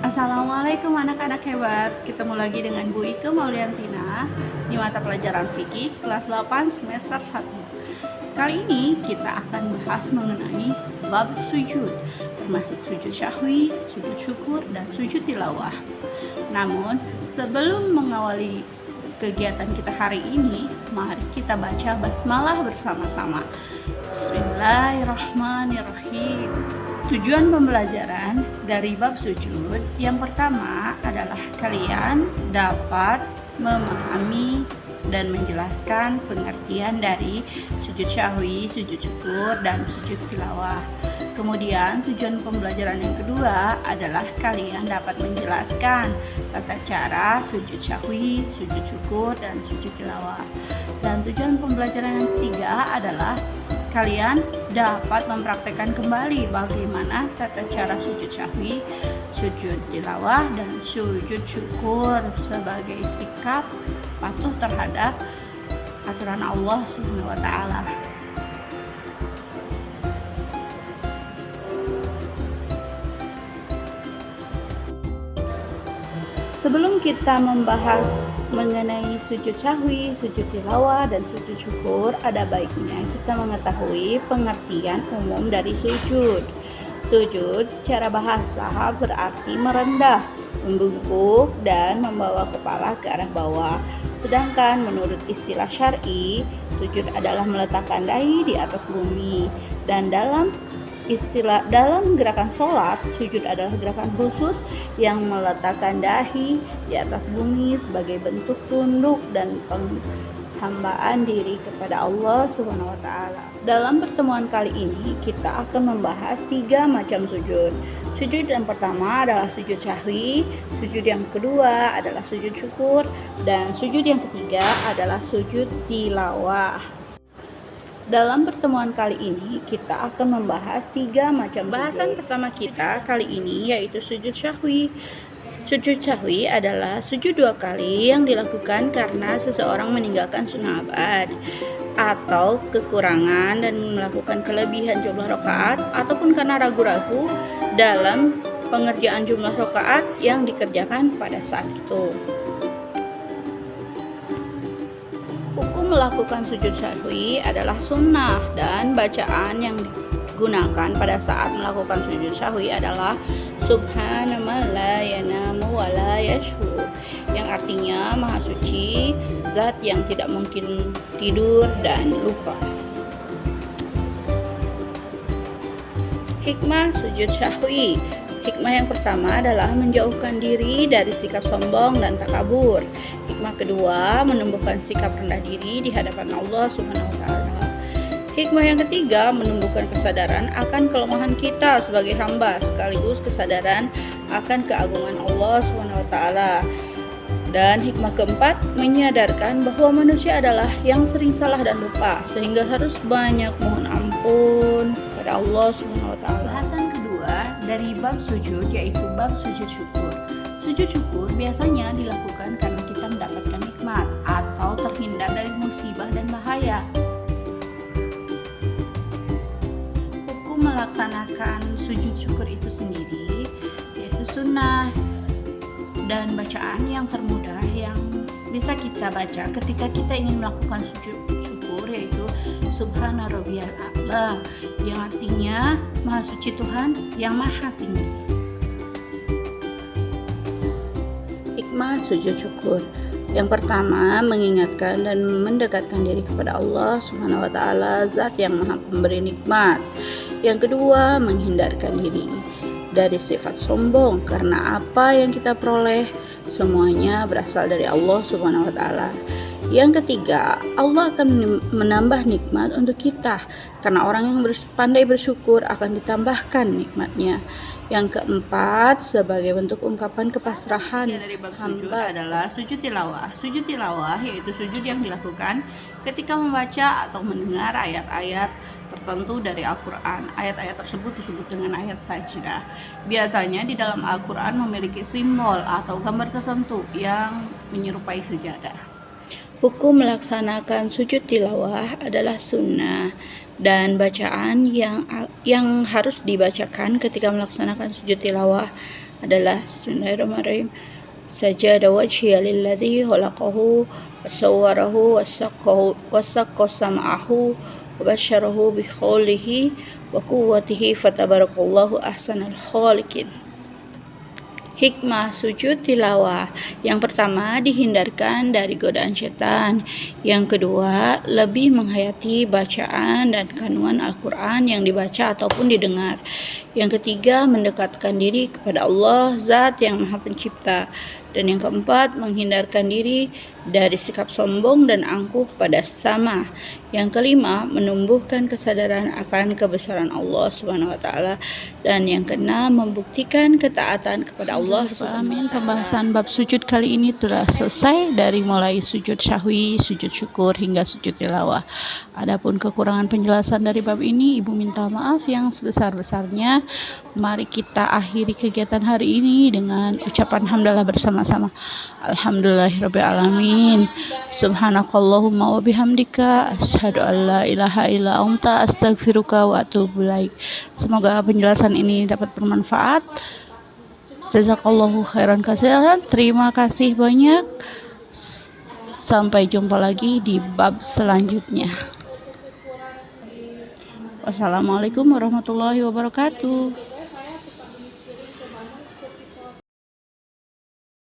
Assalamualaikum anak-anak hebat. Ketemu lagi dengan Bu Ike Mauliantina di mata pelajaran fikih kelas 8 semester 1. Kali ini kita akan bahas mengenai bab sujud, termasuk sujud syahwi, sujud syukur, dan sujud tilawah. Namun, sebelum mengawali kegiatan kita hari ini, mari kita baca basmalah bersama-sama. Bismillahirrahmanirrahim. Tujuan pembelajaran dari bab sujud yang pertama adalah kalian dapat memahami dan menjelaskan pengertian dari sujud syahwi, sujud syukur, dan sujud tilawah. Kemudian tujuan pembelajaran yang kedua adalah kalian dapat menjelaskan tata cara sujud syahwi, sujud syukur, dan sujud tilawah. Dan tujuan pembelajaran yang ketiga adalah kalian dapat mempraktekkan kembali bagaimana tata cara sujud syahwi, sujud tilawah, dan sujud syukur sebagai sikap patuh terhadap aturan Allah Subhanahu wa taala. Sebelum kita membahas mengenai sujud syahwi, sujud tilawah, dan sujud syukur, ada baiknya kita mengetahui pengertian umum dari sujud. Sujud secara bahasa berarti merendah, membungkuk, dan membawa kepala ke arah bawah. Sedangkan menurut istilah syar'i, sujud adalah meletakkan dahi di atas bumi. Dan dalam gerakan sholat, sujud adalah gerakan khusus yang meletakkan dahi di atas bumi sebagai bentuk tunduk dan penghambaan diri kepada Allah Subhanahu wa taala. Dalam pertemuan kali ini kita akan membahas 3 macam sujud. Sujud yang pertama adalah sujud syahwi, sujud yang kedua adalah sujud syukur, dan sujud yang ketiga adalah sujud tilawah. Dalam pertemuan kali ini kita akan membahas 3 macam bahasan pertama kita kali ini yaitu sujud syahwi. Sujud syahwi adalah sujud 2 kali yang dilakukan karena seseorang meninggalkan sunnah abad atau kekurangan dan melakukan kelebihan jumlah rakaat ataupun karena ragu-ragu dalam pengerjaan jumlah rakaat yang dikerjakan pada saat itu. Hukum melakukan sujud syahwi adalah sunnah dan bacaan yang digunakan pada saat melakukan sujud syahwi adalah Subhana man la yanamu wa la yashur, yang artinya Maha Suci, Zat yang tidak mungkin tidur dan lupa. Hikmah sujud syahwi. Hikmah yang pertama adalah menjauhkan diri dari sikap sombong dan takabur. Hikmah kedua, menumbuhkan sikap rendah diri di hadapan Allah Subhanahu wa taala. Hikmah yang ketiga, menumbuhkan kesadaran akan kelemahan kita sebagai hamba sekaligus kesadaran akan keagungan Allah Subhanahu wa taala. Dan hikmah keempat, menyadarkan bahwa manusia adalah yang sering salah dan lupa sehingga harus banyak mohon ampun kepada Allah Subhanahu wa taala. Bahasan kedua dari bab sujud yaitu bab sujud syukur. Sujud syukur biasanya dilakukan karena kita mendapatkan nikmat atau terhindar dari musibah dan bahaya. Hukum melaksanakan sujud syukur itu sendiri yaitu sunnah dan bacaan yang termudah yang bisa kita baca ketika kita ingin melakukan sujud syukur yaitu Subhana rabbiyal a'la, yang artinya Maha Suci Tuhan yang Maha Tinggi. Hikmah sujud syukur. Yang pertama, mengingatkan dan mendekatkan diri kepada Allah Subhanahu wa taala, Zat yang Maha Pemberi nikmat. Yang kedua, menghindarkan diri dari sifat sombong karena apa yang kita peroleh semuanya berasal dari Allah Subhanahu wa taala. Yang ketiga, Allah akan menambah nikmat untuk kita karena orang yang pandai bersyukur akan ditambahkan nikmatnya. Yang keempat, sebagai bentuk ungkapan kepasrahan dari bab sujud adalah sujud tilawah. Sujud tilawah yaitu sujud yang dilakukan ketika membaca atau mendengar ayat-ayat tertentu dari Al-Quran. Ayat-ayat tersebut disebut dengan ayat sajdah. Biasanya di dalam Al-Quran memiliki simbol atau gambar tertentu yang menyerupai sejadah. Hukum melaksanakan sujud tilawah adalah sunnah dan bacaan yang harus dibacakan ketika melaksanakan sujud tilawah adalah Bismillahirrahmanirrahim. Sajada wajhiya lilladzi khalaqahu wasawwarahu wasaqqa sam'ahu wa basyarahu bi khawlihi wa quwwatihi fatabarakallahu ahsanal khaliqin. Hikmah sujud tilawah. Yang pertama, dihindarkan dari godaan setan. Yang kedua, lebih menghayati bacaan dan kandungan Al-Quran yang dibaca ataupun didengar. Yang ketiga, mendekatkan diri kepada Allah, Zat yang Maha Pencipta. Dan yang keempat, menghindarkan diri dari sikap sombong dan angkuh pada sesama. Yang kelima, menumbuhkan kesadaran akan kebesaran Allah Subhanahu wa taala. Dan yang keenam, membuktikan ketaatan kepada Allah Subhanahu wa taala. Pembahasan bab sujud kali ini telah selesai, dari mulai sujud syahwi, sujud syukur hingga sujud tilawah. Adapun kekurangan penjelasan dari bab ini, Ibu minta maaf yang sebesar-besarnya. Mari kita akhiri kegiatan hari ini dengan ucapan hamdalah bersama-sama. Alhamdulillahirabbil alamin. Subhanakallahumma wa bihamdika asyhadu an la ilaha illa anta astaghfiruka wa atubu ilaik. Semoga penjelasan ini dapat bermanfaat. Jazakallahu khairan katsiran. Terima kasih banyak. Sampai jumpa lagi di bab selanjutnya. Wassalamualaikum warahmatullahi wabarakatuh.